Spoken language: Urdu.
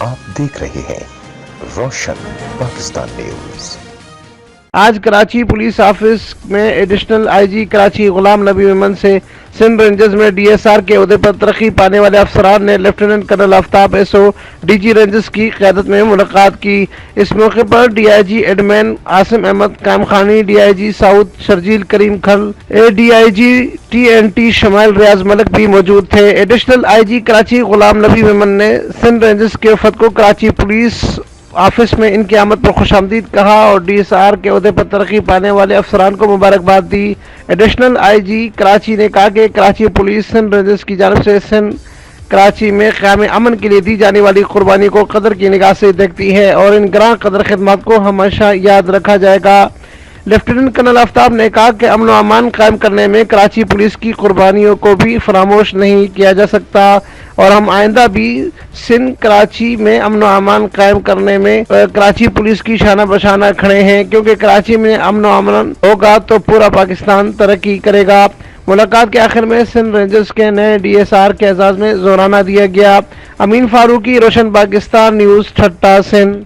آپ دیکھ رہے ہیں روشن پاکستان نیوز۔ آج کراچی پولیس آفس میں additional I G Karachi Ghulam Nabi Memon سے سندھ رینجز میں ڈی ایس آر کے عہدے پر ترقی پانے والے افسران نے lieutenant colonel Aftab S O D G Rangers کی قیادت میں ملاقات کی۔ اس موقع پر D I G admin Asim Ahmed Qaim Khani, D I G south Sharjeel Karim Kharal, D I G T N T Shumail Riaz ملک بھی موجود تھے۔ Additional I G Karachi Ghulam Nabi Memon نے سندھ رینجز کے وفد کو کراچی پولیس آفس میں ان کی آمد پر خوش آمدید کہا اور ڈی ایس آر کے عہدے پر ترقی پانے والے افسران کو مبارکباد دی۔ ایڈیشنل آئی جی کراچی نے کہا کہ کراچی پولیس سندھ رینجز کی جانب سے سندھ کراچی میں قیام امن کے لیے دی جانے والی قربانی کو قدر کی نگاہ سے دیکھتی ہے اور ان گراں قدر خدمات کو ہمیشہ یاد رکھا جائے گا۔ لیفٹیننٹ کرنل آفتاب نے کہا کہ امن و امان قائم کرنے میں کراچی پولیس کی قربانیوں کو بھی فراموش نہیں کیا جا سکتا اور ہم آئندہ بھی سندھ کراچی میں امن و امان قائم کرنے میں کراچی پولیس کی شانہ بشانہ کھڑے ہیں، کیونکہ کراچی میں امن و امان ہوگا تو پورا پاکستان ترقی کرے گا۔ ملاقات کے آخر میں سندھ رینجرز کے نئے ڈی ایس آر کے اعزاز میں زورانہ دیا گیا۔ امین فاروقی، روشن پاکستان نیوز، ٹھٹہ، سندھ۔